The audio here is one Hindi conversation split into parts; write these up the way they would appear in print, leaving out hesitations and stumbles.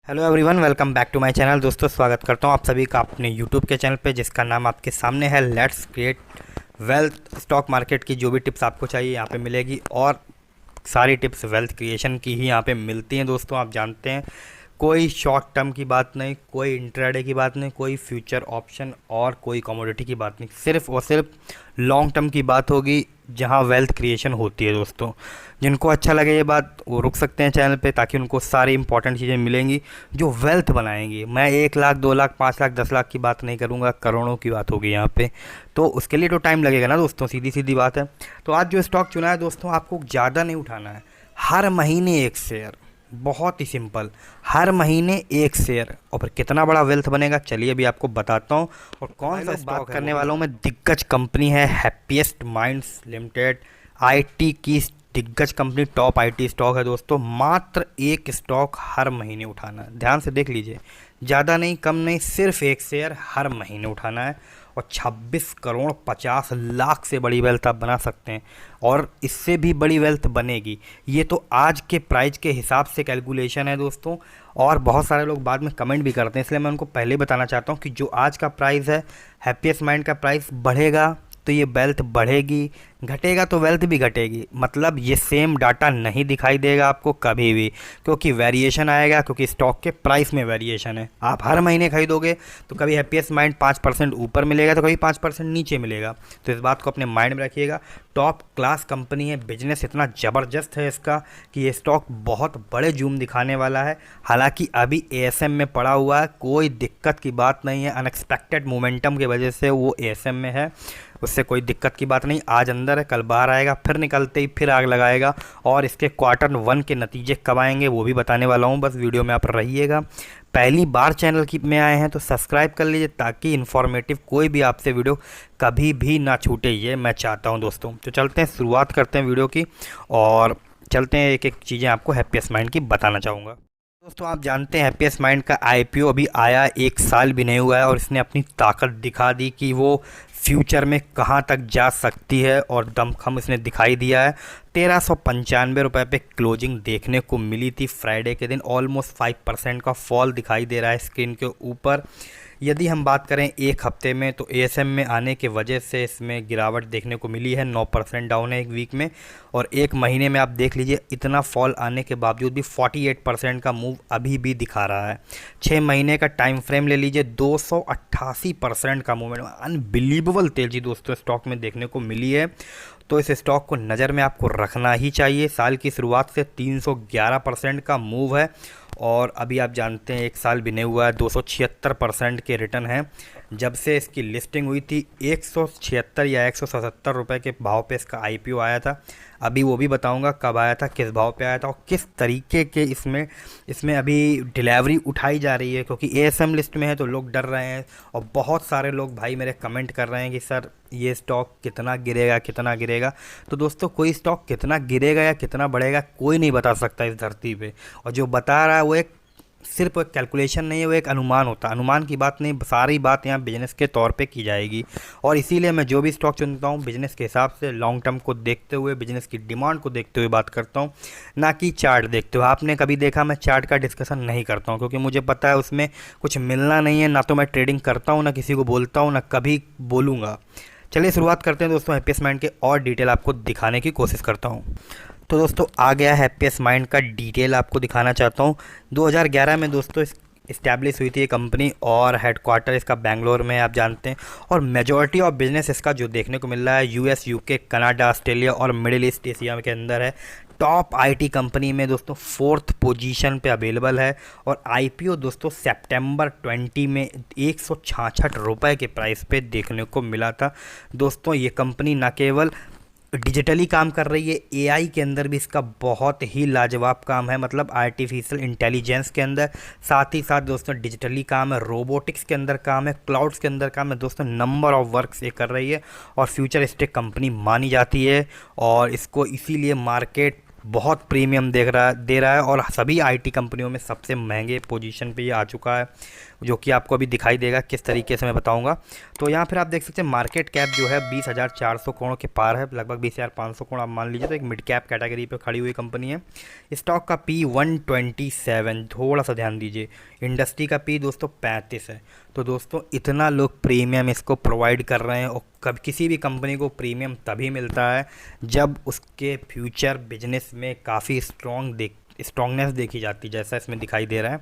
Hello everyone, welcome back to my channel. दोस्तों, स्वागत करता हूं आप सभी का अपने यूट्यूब के चैनल पे, जिसका नाम आपके सामने है let's create wealth. Stock market की जो भी टिप्स आपको चाहिए यहाँ पे मिलेगी, और सारी टिप्स वेल्थ क्रिएशन की ही यहाँ पे मिलती हैं। दोस्तों, आप जानते हैं कोई शॉर्ट टर्म की बात नहीं, कोई इंट्राडे की बात नहीं, कोई फ्यूचर ऑप्शन और कोई कमोडिटी की बात नहीं, सिर्फ और सिर्फ लॉन्ग टर्म की बात होगी जहां वेल्थ क्रिएशन होती है। दोस्तों, जिनको अच्छा लगे ये बात वो रुक सकते हैं चैनल पे, ताकि उनको सारी इंपॉर्टेंट चीज़ें मिलेंगी जो वेल्थ बनाएंगी। मैं 1 लाख 2 लाख 5 लाख 10 लाख की बात नहीं करूँगा, करोड़ों की बात होगी यहाँ पे। तो उसके लिए तो टाइम लगेगा ना दोस्तों, सीधी सीधी बात है। तो आज जो स्टॉक चुना है दोस्तों, आपको ज़्यादा नहीं उठाना है। हर महीने एक शेयर, बहुत ही सिंपल, हर महीने एक शेयर। और फिर कितना बड़ा वेल्थ बनेगा, चलिए अभी आपको बताता हूँ। और कौन सा बात करने वाला हूँ मैं, दिग्गज कंपनी है हैप्पीएस्ट माइंड्स लिमिटेड। आईटी की दिग्गज कंपनी, टॉप आईटी स्टॉक है दोस्तों। मात्र एक स्टॉक हर महीने उठाना है, ध्यान से देख लीजिए, ज़्यादा नहीं कम नहीं, सिर्फ एक शेयर हर महीने उठाना है। और 26 करोड़ 50 लाख से बड़ी वेल्थ आप बना सकते हैं, और इससे भी बड़ी वेल्थ बनेगी। ये तो आज के प्राइस के हिसाब से कैलकुलेशन है दोस्तों। और बहुत सारे लोग बाद में कमेंट भी करते हैं, इसलिए मैं उनको पहले बताना चाहता हूँ कि जो आज का प्राइस है, हैप्पीएस्ट माइंड का प्राइस बढ़ेगा तो ये वेल्थ बढ़ेगी, घटेगा तो वेल्थ भी घटेगी। मतलब ये सेम डाटा नहीं दिखाई देगा आपको कभी भी, क्योंकि वेरिएशन आएगा, क्योंकि स्टॉक के प्राइस में वेरिएशन है। आप हर महीने खरीदोगे तो कभी हैप्पीएस्ट माइंड 5% ऊपर मिलेगा तो कभी 5% नीचे मिलेगा। तो इस बात को अपने माइंड में रखिएगा। टॉप क्लास कंपनी है, बिजनेस इतना ज़बरदस्त है इसका कि ये स्टॉक बहुत बड़े जूम दिखाने वाला है। हालांकि अभी एएसएम में पड़ा हुआ है, कोई दिक्कत की बात नहीं है। अनएक्सपेक्टेड मोमेंटम की वजह से वो एएसएम में है, उससे कोई दिक्कत की बात नहीं। आज अंदर है, कल बाहर आएगा, फिर निकलते ही फिर आग लगाएगा। और इसके क्वार्टर 1 के नतीजे कब आएंगे वो भी बताने वाला हूँ, बस वीडियो में आप रहिएगा। पहली बार चैनल की में आए हैं तो सब्सक्राइब कर लीजिए, ताकि इन्फॉर्मेटिव कोई भी आपसे वीडियो कभी भी ना छूटे, ये मैं चाहता हूँ दोस्तों। तो चलते हैं, शुरुआत करते हैं वीडियो की, और चलते हैं एक एक चीज़ें आपको हैप्पीएस्ट माइंड की बताना चाहूँगा। दोस्तों, आप जानते हैं हैप्पीएस्ट माइंड का आईपीओ अभी आया 1 साल भी नहीं हुआ है, और इसने अपनी ताकत दिखा दी कि वो फ्यूचर में कहाँ तक जा सकती है, और दमखम इसने दिखाई दिया है। 1395 रुपये पे क्लोजिंग देखने को मिली थी फ्राइडे के दिन। ऑलमोस्ट 5% का फॉल दिखाई दे रहा है स्क्रीन के ऊपर। यदि हम बात करें एक हफ्ते में, तो एएसएम में आने के वजह से इसमें गिरावट देखने को मिली है, 9% डाउन है एक वीक में। और एक महीने में आप देख लीजिए, इतना फॉल आने के बावजूद भी 48% का मूव अभी भी दिखा रहा है। 6 महीने का टाइम फ्रेम ले लीजिए, 288% का मूवमेंट, अनबिलीवेबल तेजी दोस्तों स्टॉक में देखने को मिली है। तो इस स्टॉक को नज़र में आपको रखना ही चाहिए। साल की शुरुआत से 311% का मूव है, और अभी आप जानते हैं 1 साल भी नहीं हुआ है, 276% के रिटर्न हैं। जब से इसकी लिस्टिंग हुई थी 176 या 177 रुपये के भाव पे इसका आईपीओ आया था। अभी वो भी बताऊंगा कब आया था, किस भाव पे आया था, और किस तरीके के इसमें अभी डिलीवरी उठाई जा रही है। क्योंकि एएसएम लिस्ट में है तो लोग डर रहे हैं, और बहुत सारे लोग भाई मेरे कमेंट कर रहे हैं कि सर ये स्टॉक कितना गिरेगा कितना गिरेगा। तो दोस्तों, कोई स्टॉक कितना गिरेगा या कितना बढ़ेगा कोई नहीं बता सकता इस धरती पे। और जो बता रहा है वो एक सिर्फ एक कैलकुलेशन नहीं है, वो एक अनुमान होता है। अनुमान की बात नहीं, सारी बात यहाँ बिजनेस के तौर पे की जाएगी। और इसीलिए मैं जो भी स्टॉक चुनता हूँ बिजनेस के हिसाब से, लॉन्ग टर्म को देखते हुए, बिजनेस की डिमांड को देखते हुए बात करता हूँ, ना कि चार्ट देखते हुए। आपने कभी देखा मैं चार्ट का डिस्कशन नहीं करता हूँ, क्योंकि मुझे पता है उसमें कुछ मिलना नहीं है। ना तो मैं ट्रेडिंग करता हूँ, ना किसी को बोलता हूँ, ना कभी बोलूँगा। चलिए शुरुआत करते हैं दोस्तों हैप्पीएस्ट माइंड के, और डिटेल आपको दिखाने की कोशिश करता हूँ। तो दोस्तों, आ गया हैप्पीएस्ट माइंड का डिटेल आपको दिखाना चाहता हूँ। 2011 में दोस्तों इस्टेब्लिश हुई थी ये कंपनी, और हेडक्वार्टर इसका बेंगलोर में है, आप जानते हैं। और मेजॉरिटी ऑफ बिजनेस इसका जो देखने को मिल रहा है यूएस, यूके, कनाडा, ऑस्ट्रेलिया और मिडिल ईस्ट एशिया के अंदर है। टॉप आईटी कंपनी में दोस्तों 4th पोजीशन पे अवेलेबल है। और आईपीओ दोस्तों सितंबर 20 में 166 रुपये के प्राइस पे देखने को मिला था। दोस्तों, ये कंपनी न केवल डिजिटली काम कर रही है, एआई के अंदर भी इसका बहुत ही लाजवाब काम है, मतलब आर्टिफिशियल इंटेलिजेंस के अंदर। साथ ही साथ दोस्तों डिजिटली काम है, रोबोटिक्स के अंदर काम है, क्लाउड्स के अंदर काम है। दोस्तों, नंबर ऑफ वर्क्स ये कर रही है, और फ्यूचरिस्टिक कंपनी मानी जाती है। और इसको इसीलिए मार्केट बहुत प्रीमियम दे रहा है और सभी आईटी कंपनियों में सबसे महंगे पोजीशन पे ये आ चुका है, जो कि आपको अभी दिखाई देगा किस तरीके से मैं बताऊंगा। तो यहाँ फिर आप देख सकते हैं मार्केट कैप जो है 20,400 करोड़ के पार है, लगभग 20,500 करोड़ आप मान लीजिए। तो एक मिड कैप कैटेगरी पे खड़ी हुई कंपनी है। स्टॉक का पी 127, थोड़ा सा ध्यान दीजिए। इंडस्ट्री का पी दोस्तों 35 है। तो दोस्तों इतना लोग प्रीमियम इसको प्रोवाइड कर रहे हैं, और कब किसी भी कंपनी को प्रीमियम तभी मिलता है जब उसके फ्यूचर बिजनेस में काफ़ी स्ट्रॉन्गनेस देखी जाती है, जैसा इसमें दिखाई दे रहा है।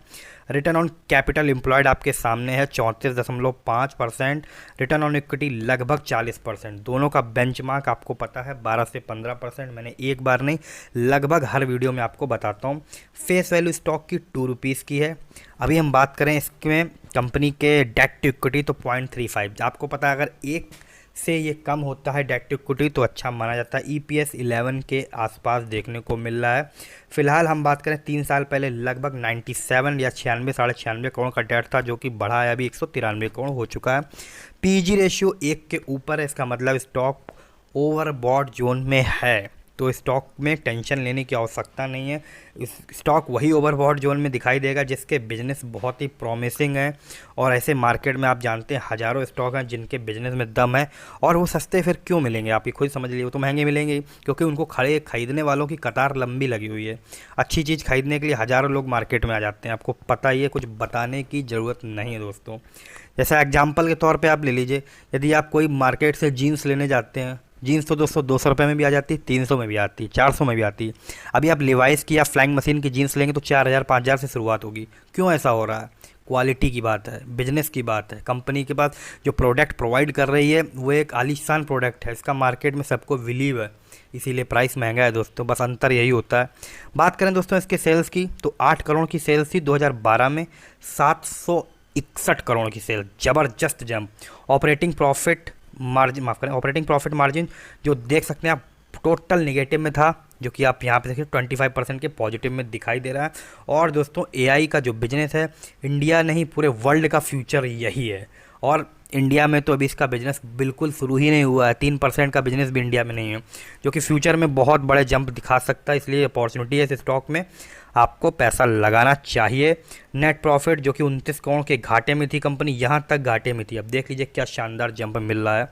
रिटर्न ऑन कैपिटल एम्प्लॉयड आपके सामने है 34.5%, रिटर्न ऑन इक्विटी लगभग 40%। दोनों का बेंचमार्क आपको पता है 12 से 15%। मैंने एक बार नहीं, लगभग हर वीडियो में आपको बताता हूँ। फेस वैल्यू स्टॉक की 2 रुपीज़ की है। अभी हम बात करें इसमें कंपनी के डेट टू इक्विटी तो 0.35। आपको पता है अगर एक से ये कम होता है डेट टू इक्विटी तो अच्छा माना जाता है। ईपीएस 11 के आसपास देखने को मिल रहा है। फिलहाल हम बात करें 3 साल पहले लगभग 97 या 96 साढ़े 96 करोड़ का डेट था, जो कि बढ़ा है अभी 193 करोड़ हो चुका है। पीजी रेशियो 1 के ऊपर है, इसका मतलब स्टॉक ओवरबॉट जोन में है। तो स्टॉक में टेंशन लेने की आवश्यकता नहीं है। स्टॉक वही ओवरबॉट जोन में दिखाई देगा जिसके बिजनेस बहुत ही प्रॉमिसिंग है, और ऐसे मार्केट में आप जानते हैं हज़ारों स्टॉक हैं जिनके बिजनेस में दम है, और वो सस्ते फिर क्यों मिलेंगे, आप ये खुद समझ लीजिए। वो तो महंगे मिलेंगे क्योंकि उनको खरीदने वालों की कतार लंबी लगी हुई है। अच्छी चीज़ खरीदने के लिए हज़ारों लोग मार्केट में आ जाते हैं, आपको पता ही है, कुछ बताने की ज़रूरत नहीं है दोस्तों। जैसा एग्जाम्पल के तौर पर आप ले लीजिए, यदि आप कोई मार्केट से जीन्स लेने जाते हैं, जीन्स तो दोस्तों 200 रुपये में भी आ जाती है, 300 में भी आती है, 400 में भी आती है। अभी आप लिवाइस की या फ्लाइंग मशीन की जीन्स लेंगे तो 4,000 5,000 से शुरुआत होगी। क्यों ऐसा हो रहा है? क्वालिटी की बात है, बिजनेस की बात है। कंपनी के पास जो प्रोडक्ट प्रोवाइड कर रही है वो एक आलीशान प्रोडक्ट है, इसका मार्केट में सबको बिलीव है, इसीलिए प्राइस महंगा है दोस्तों, बस अंतर यही होता है। बात करें दोस्तों इसके सेल्स की तो 8 करोड़ की सेल्स थी 2012 में, 761 करोड़ की सेल, ज़बरदस्त जंप। ऑपरेटिंग प्रॉफिट मार्जिन जो देख सकते हैं आप टोटल नेगेटिव में था, जो कि आप यहाँ पे देखिए 25% के पॉजिटिव में दिखाई दे रहा है। और दोस्तों एआई का जो बिजनेस है, इंडिया नहीं पूरे वर्ल्ड का फ्यूचर यही है, और इंडिया में तो अभी इसका बिजनेस बिल्कुल शुरू ही नहीं हुआ है। 3% का बिजनेस भी इंडिया में नहीं है, जो कि फ्यूचर में बहुत बड़े जंप दिखा सकता है। इसलिए अपॉर्चुनिटी है इस स्टॉक में, आपको पैसा लगाना चाहिए। नेट प्रॉफिट जो कि 29 करोड़ के घाटे में थी कंपनी, यहाँ तक घाटे में थी, अब देख लीजिए क्या शानदार जंप मिल रहा है।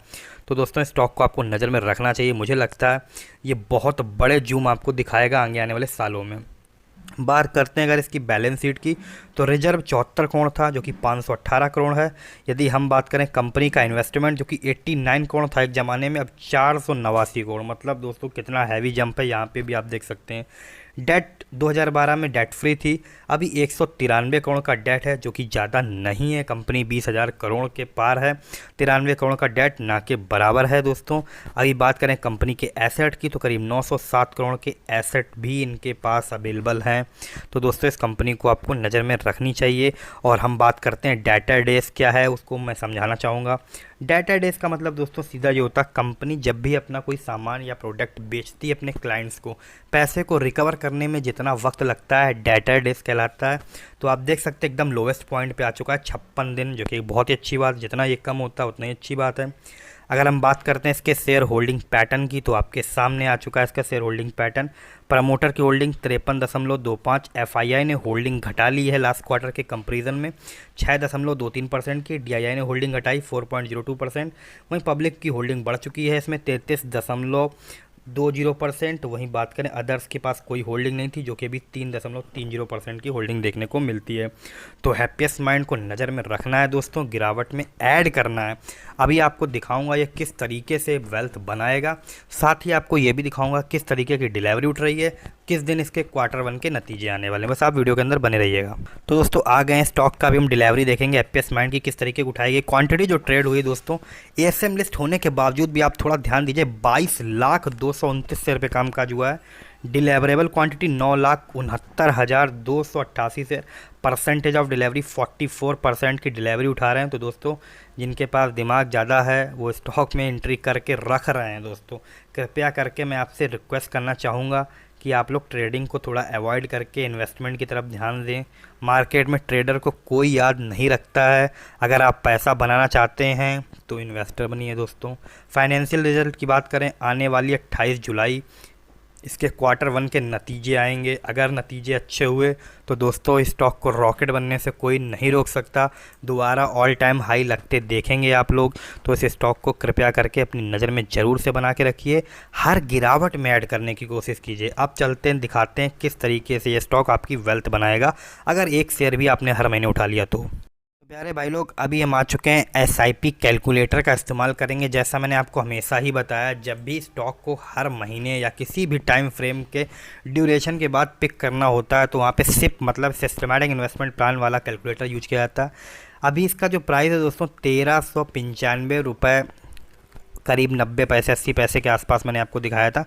तो दोस्तों स्टॉक को आपको नज़र में रखना चाहिए, मुझे लगता है ये बहुत बड़े जूम आपको दिखाएगा आगे आने वाले सालों में। बात करते हैं अगर इसकी बैलेंस शीट की तो रिजर्व 74 करोड़ था, जो कि 518 करोड़ है। यदि हम बात करें कंपनी का इन्वेस्टमेंट जो कि 89 करोड़ था एक ज़माने में, अब 489 करोड़, मतलब दोस्तों कितना हैवी जंप है, यहाँ पे भी आप देख सकते हैं। डेट 2012 में डेट फ्री थी, अभी 193 करोड़ का डेट है, जो कि ज़्यादा नहीं है। कंपनी 20,000 करोड़ के पार है, 93 करोड़ का डेट ना के बराबर है दोस्तों। अभी बात करें कंपनी के एसेट की तो करीब 907 करोड़ के एसेट भी इनके पास अवेलेबल हैं। तो दोस्तों इस कंपनी को आपको नज़र में रखनी चाहिए। और हम बात करते हैं डेटा डेज क्या है, उसको मैं समझाना चाहूँगा। डेटा डेज का मतलब दोस्तों सीधा ये होता है, कंपनी जब भी अपना कोई सामान या प्रोडक्ट बेचती है अपने क्लाइंट्स को, पैसे को रिकवर करने में जितना वक्त लगता है डेटा डेज कहलाता है। तो आप देख सकते हैं एकदम लोवेस्ट पॉइंट पे आ चुका है 56 दिन, जो कि बहुत ही अच्छी बात, जितना ये कम होता है उतना ही अच्छी बात है। अगर हम बात करते हैं इसके शेयर होल्डिंग पैटर्न की तो आपके सामने आ चुका है इसका शेयर होल्डिंग पैटर्न। प्रमोटर की होल्डिंग 53.25, एफआईआई ने होल्डिंग घटा ली है लास्ट क्वार्टर के कंपैरिजन में 6.23% की, डीआईआई ने होल्डिंग घटाई 4.02%। वहीं पब्लिक की होल्डिंग बढ़ चुकी है इसमें 33.20%। वहीं बात करें अदर्स के पास कोई होल्डिंग नहीं थी, जो कि अभी 3.30% की होल्डिंग देखने को मिलती है। तो हैप्पीएस्ट माइंड को नज़र में रखना है दोस्तों, गिरावट में ऐड करना है। अभी आपको दिखाऊंगा ये किस तरीके से वेल्थ बनाएगा, साथ ही आपको ये भी दिखाऊंगा किस तरीके की डिलीवरी उठ रही है, किस दिन इसके Q1 के नतीजे आने वाले हैं। बस आप वीडियो के अंदर बने रहिएगा। तो दोस्तों आ गए हैं स्टॉक का, भी हम डिलीवरी देखेंगे हैप्पीएस्ट माइंड की किस तरीके की उठाएगी। क्वांटिटी जो ट्रेड हुई दोस्तों एएसएम लिस्ट होने के बावजूद भी आप थोड़ा ध्यान दीजिए, 22,229 रुपये काम काज हुआ है। डिलीवरेबल क्वांटिटी 9,69,288 से, परसेंटेज ऑफ डिलीवरी 44% की डिलीवरी उठा रहे हैं। तो दोस्तों जिनके पास दिमाग ज़्यादा है वो स्टॉक में एंट्री करके रख रहे हैं। दोस्तों कृपया करके मैं आपसे रिक्वेस्ट करना चाहूँगा कि आप लोग ट्रेडिंग को थोड़ा अवॉइड करके इन्वेस्टमेंट की तरफ ध्यान दें। मार्केट में ट्रेडर को कोई याद नहीं रखता है, अगर आप पैसा बनाना चाहते हैं तो इन्वेस्टर बनिए दोस्तों। फाइनेंशियल रिजल्ट की बात करें, आने वाली 28 जुलाई इसके क्वार्टर वन के नतीजे आएंगे। अगर नतीजे अच्छे हुए तो दोस्तों इस स्टॉक को रॉकेट बनने से कोई नहीं रोक सकता, दोबारा ऑल टाइम हाई लगते देखेंगे आप लोग। तो इस स्टॉक को कृपया करके अपनी नज़र में ज़रूर से बना के रखिए, हर गिरावट में ऐड करने की कोशिश कीजिए। अब चलते हैं, दिखाते हैं किस तरीके से ये स्टॉक आपकी वेल्थ बनाएगा अगर एक शेयर भी आपने हर महीने उठा लिया तो। प्यारे भाई लोग, अभी हम आ चुके हैं एसआईपी कैलकुलेटर का इस्तेमाल करेंगे। जैसा मैंने आपको हमेशा ही बताया, जब भी स्टॉक को हर महीने या किसी भी टाइम फ्रेम के ड्यूरेशन के बाद पिक करना होता है तो वहाँ पे सिप मतलब सिस्टमैटिक इन्वेस्टमेंट प्लान वाला कैलकुलेटर यूज किया जाता है। अभी इसका जो प्राइस है दोस्तों 1395 रुपये, करीब 90 पैसे 80 पैसे के आसपास मैंने आपको दिखाया था।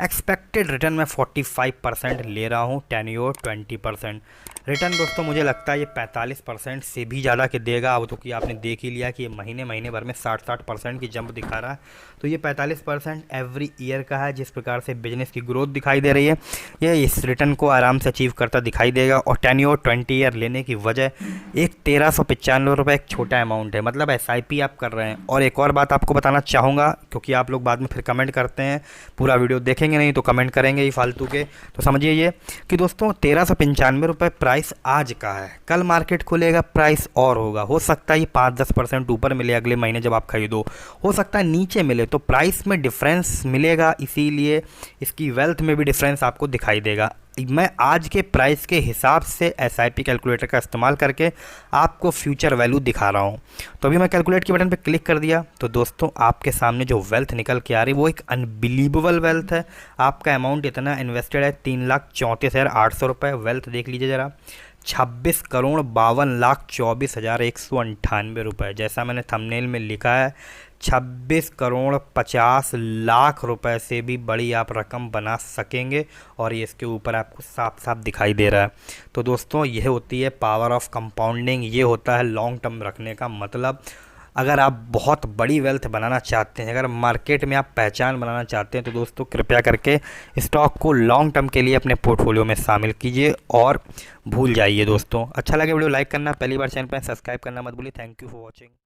एक्सपेक्टेड रिटर्न मैं 45% ले रहा हूँ, टेन्योर 20%। रिटर्न दोस्तों मुझे लगता है ये 45% से भी ज़्यादा के देगा। अब तो कि आपने देख ही लिया कि ये महीने भर में 60% की जंप दिखा रहा है, तो ये 45% एवरी ईयर का है। जिस प्रकार से बिजनेस की ग्रोथ दिखाई दे रही है, ये इस रिटर्न को आराम से अचीव करता दिखाई देगा। और टेन्योर 20 ईयर लेने की वजह, एक 1395 रुपये एक छोटा अमाउंट है, मतलब एसआईपी आप कर रहे हैं। और एक और बात आपको बताना चाहूँगा, क्योंकि आप लोग बाद में फिर कमेंट करते हैं, पूरा वीडियो देखेंगे नहीं तो कमेंट करेंगे ही फालतू के, तो समझिए ये कि दोस्तों 1395 रुपये प्राइस आज का है। कल मार्केट खुलेगा प्राइस और होगा, हो सकता है ये 5-10% ऊपर मिले अगले महीने जब आप खरीदो, हो सकता है नीचे मिले, तो प्राइस में डिफरेंस मिलेगा, इसीलिए इसकी वेल्थ में भी डिफरेंस आपको दिखाई देगा। मैं आज के प्राइस के हिसाब से एसआईपी कैलकुलेटर का इस्तेमाल करके आपको फ्यूचर वैल्यू दिखा रहा हूँ। तो अभी मैं कैलकुलेट के बटन पे क्लिक कर दिया तो दोस्तों आपके सामने जो वेल्थ निकल के आ रही है वो एक अनबिलीवेबल वेल्थ है। आपका अमाउंट इतना इन्वेस्टेड है 3,34,800 रुपये। वेल्थ देख लीजिए ज़रा, 26,52,24,198 रुपये। जैसा मैंने थंबनेल में लिखा है, 26,50,00,000 रुपए से भी बड़ी आप रकम बना सकेंगे, और ये इसके ऊपर आपको साफ साफ दिखाई दे रहा है। तो दोस्तों यह होती है पावर ऑफ कंपाउंडिंग, ये होता है लॉन्ग टर्म रखने का मतलब। अगर आप बहुत बड़ी वेल्थ बनाना चाहते हैं, अगर मार्केट में आप पहचान बनाना चाहते हैं, तो दोस्तों कृपया करके स्टॉक को लॉन्ग टर्म के लिए अपने पोर्टफोलियो में शामिल कीजिए और भूल जाइए। दोस्तों अच्छा लगे वीडियो लाइक करना, पहली बार चैनल पर सब्सक्राइब करना मत भूलिए। Thank you for watching.